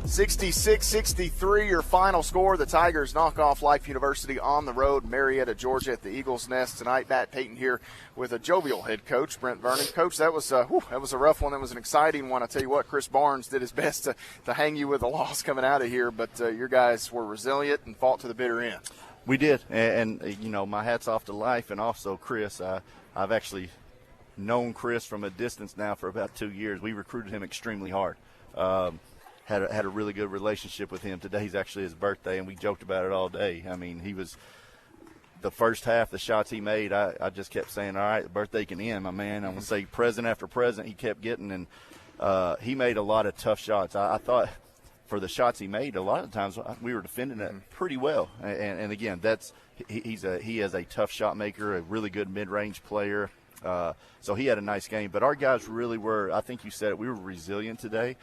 66-63, your final score. The Tigers knock off Life University on the road, Marietta, Georgia, at the Eagles' Nest tonight. Matt Peyton here with a jovial head coach, Brent Vernon. Coach, that was a rough one. That was an exciting one. I tell you what, Chris Barnes did his best to hang you with a loss coming out of here, but your guys were resilient and fought to the bitter end. We did, and you know, my hat's off to Life and also Chris. I've actually known Chris from a distance now for about 2 years. We recruited him extremely hard. Had a really good relationship with him. Today's actually his birthday, and we joked about it all day. I mean, he was the first half, the shots he made, I just kept saying, all right, the birthday can end, my man. I'm going to say present after present he kept getting, and he made a lot of tough shots. I thought for the shots he made, a lot of the times we were defending it pretty well. And again, he is a tough shot maker, a really good mid-range player. So he had a nice game. But our guys really were, I think you said it, we were resilient today.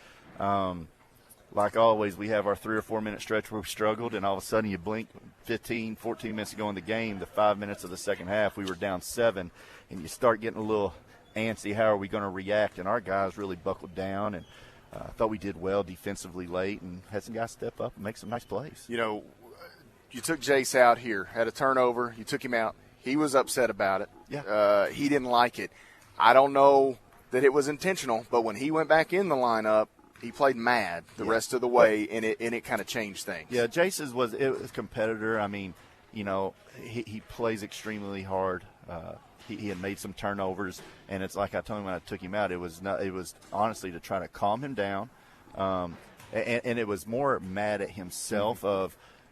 Like always, we have our 3 or 4 minute stretch where we struggled, and all of a sudden you blink 15, 14 minutes to go in the game, the 5 minutes of the second half, we were down 7, and you start getting a little antsy, how are we going to react? And our guys really buckled down, and I thought we did well defensively late and had some guys step up and make some nice plays. You know, you took Jace out here, had a turnover, you took him out. He was upset about it. Yeah. He didn't like it. I don't know that it was intentional, but when he went back in the lineup, he played mad the rest of the way, and it kind of changed things. Yeah, Jace's was a competitor. I mean, you know, he plays extremely hard. He had made some turnovers, and it's like I told him when I took him out, it was honestly to try to calm him down, and it was more mad at himself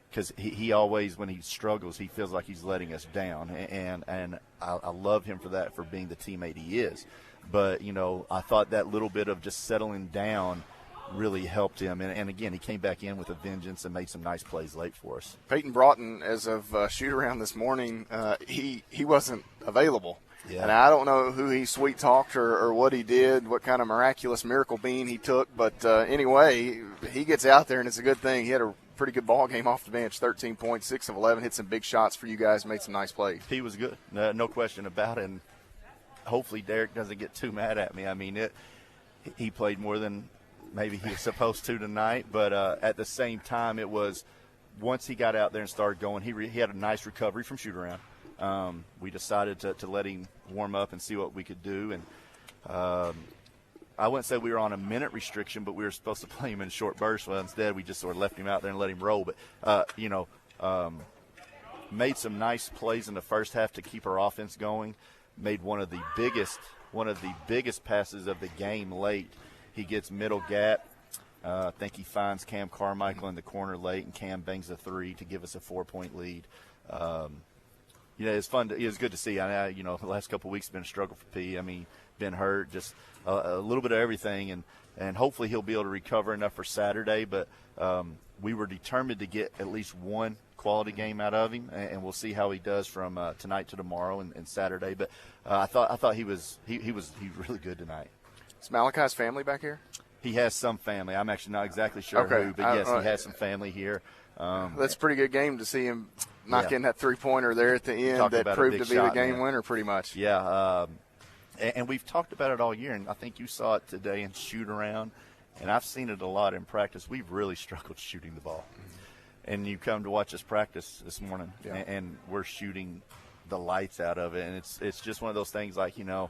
because he always, when he struggles, he feels like he's letting us down, and I love him for that, for being the teammate he is. But, you know, I thought that little bit of just settling down really helped him. And again, he came back in with a vengeance and made some nice plays late for us. Peyton Broughton, as of shoot-around this morning, he wasn't available. Yeah. And I don't know who he sweet-talked or what he did, what kind of miraculous miracle bean he took. But anyway, he gets out there, and it's a good thing. He had a pretty good ball game off the bench, 13 points, 6 of 11, hit some big shots for you guys, made some nice plays. He was good, no question about it. And hopefully Derek doesn't get too mad at me. I mean, he played more than maybe he was supposed to tonight, but at the same time, it was once he got out there and started going, he had a nice recovery from shoot-around. We decided to let him warm up and see what we could do. And I wouldn't say we were on a minute restriction, but we were supposed to play him in short bursts. Well, instead, we just sort of left him out there and let him roll. But, made some nice plays in the first half to keep our offense going. Made one of the biggest passes of the game late. He gets middle gap. I think he finds Cam Carmichael in the corner late, and Cam bangs a 3 to give us a 4-point lead. It's fun. It was good to see. The last couple of weeks have been a struggle for P. I mean, been hurt, just a little bit of everything, and hopefully he'll be able to recover enough for Saturday. But we were determined to get at least one quality game out of him, and we'll see how he does from tonight to tomorrow and Saturday. But I thought he was really good tonight. Is Malachi's family back here? He has some family. I'm actually not exactly sure who, but yes, he has some family here. That's a pretty good game to see him knock in that three-pointer there at the end that proved to be the game winner pretty much. Yeah, and we've talked about it all year, and I think you saw it today in shoot-around, and I've seen it a lot in practice. We've really struggled shooting the ball. Mm-hmm. And you come to watch us practice this morning, and we're shooting the lights out of it, and it's just one of those things like, you know,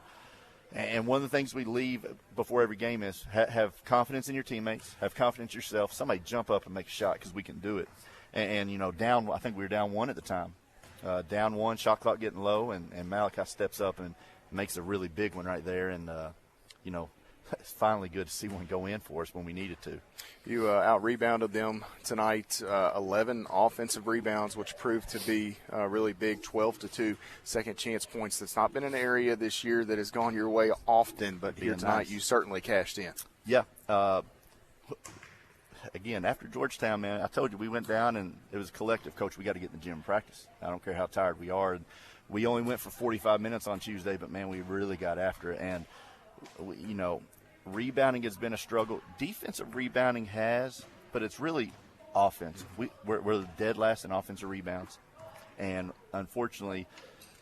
and one of the things we leave before every game is have confidence in your teammates, have confidence in yourself. Somebody jump up and make a shot because we can do it. And down, I think we were down 1 at the time. Down 1, shot clock getting low, and Malachi steps up and makes a really big one right there. And, it's finally good to see one go in for us when we needed to. You out-rebounded them tonight, 11 offensive rebounds, which proved to be really big, 12-2 second-chance points. That's not been an area this year that has gone your way often, but here tonight you certainly cashed in. Yeah. Again, after Georgetown, man, I told you we went down and it was a collective. Coach, we got to get in the gym and practice. I don't care how tired we are. And we only went for 45 minutes on Tuesday, but, man, we really got after it. And, rebounding has been a struggle. Defensive rebounding has, but it's really offense. We're dead last in offensive rebounds. And, unfortunately,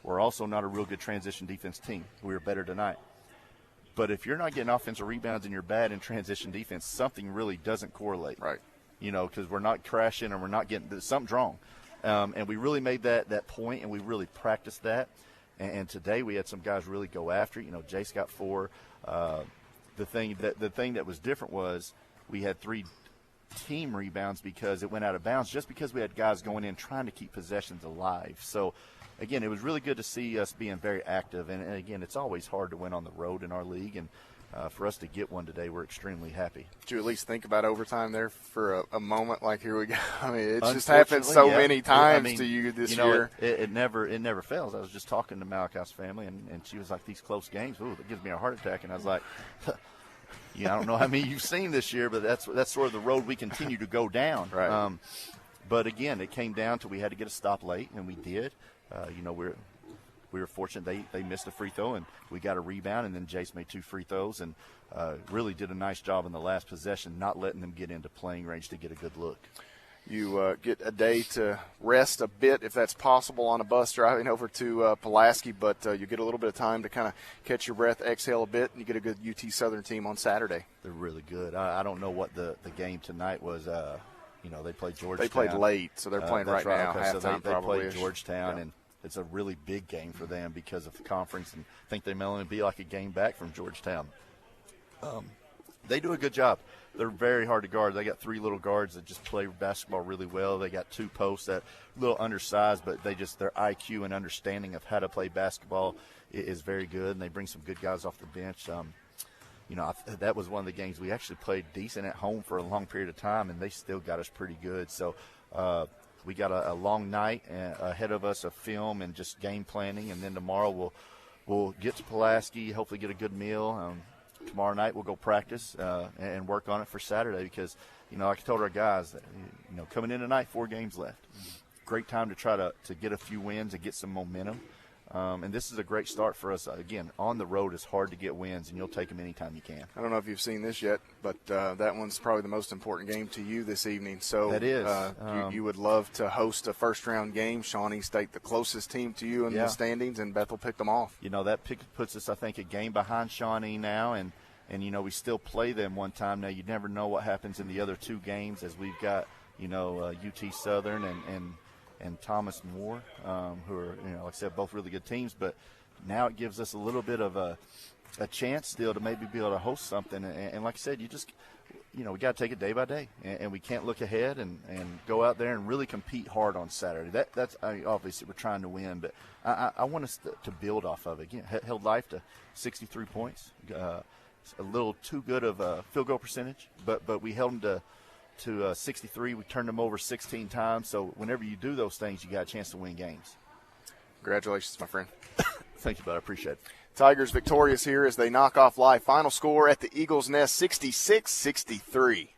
we're also not a real good transition defense team. We were better tonight. But if you're not getting offensive rebounds and you're bad in transition defense, something really doesn't correlate. Right. Because we're not crashing and we're not getting – something's wrong. And we really made that point, and we really practiced that. And today we had some guys really go after it. Jace got 4. The thing that was different was we had 3 team rebounds because it went out of bounds just because we had guys going in trying to keep possessions alive. So, again, it was really good to see us being very active. And again, it's always hard to win on the road in our league. And for us to get one today, we're extremely happy. Did you at least think about overtime there for a moment? Like, here we go. I mean, it's just happened so many times to you this year. It never fails. I was just talking to Malachi's family, and she was like, these close games, ooh, that gives me a heart attack. And I was like, I don't know how many you've seen this year, but that's sort of the road we continue to go down. Right. But, again, it came down to we had to get a stop late, and we did. We were fortunate they missed a free throw, and we got a rebound, and then Jace made 2 free throws and really did a nice job in the last possession, not letting them get into playing range to get a good look. You get a day to rest a bit, if that's possible, on a bus driving over to Pulaski, but you get a little bit of time to kind of catch your breath, exhale a bit, and you get a good UT Southern team on Saturday. They're really good. I don't know what the game tonight was. They played Georgetown. They played late, so they're playing right now. Okay, halftime so they probably. played Georgetown, and it's a really big game for them because of the conference, and I think they may only be like a game back from Georgetown. They do a good job. They're very hard to guard. They got 3 little guards that just play basketball really well. They got 2 posts that a little undersized, but their IQ and understanding of how to play basketball is very good, and they bring some good guys off the bench. That was one of the games we actually played decent at home for a long period of time, and they still got us pretty good. So we got a long night ahead of us of film and just game planning, and then tomorrow we'll get to Pulaski, hopefully get a good meal. Tomorrow night we'll go practice and work on it for Saturday because, like I told our guys, that, coming in tonight, 4 games left. Great time to try to get a few wins and get some momentum. And this is a great start for us. Again, on the road it's hard to get wins, and you'll take them anytime you can. I don't know if you've seen this yet, but that one's probably the most important game to you this evening. So that is. You would love to host a first-round game. Shawnee State, the closest team to you in the standings, and Bethel picked them off. That puts us, I think, a game behind Shawnee now, and we still play them one time. Now, you never know what happens in the other 2 games as we've got, UT Southern and Thomas More, who are, like I said, both really good teams. But now it gives us a little bit of a chance still to maybe be able to host something. And like I said, you just, we got to take it day by day. And we can't look ahead and go out there and really compete hard on Saturday. That's obviously we're trying to win, but I want us to build off of it. Again, held Life to 63 points. A little too good of a field goal percentage, but we held them to 63. We turned them over 16 times. So whenever you do those things, you got a chance to win games. Congratulations, my friend. Thank you, bud. I appreciate it. Tigers victorious here as they knock off Life. Final score at the Eagles' Nest, 66-63.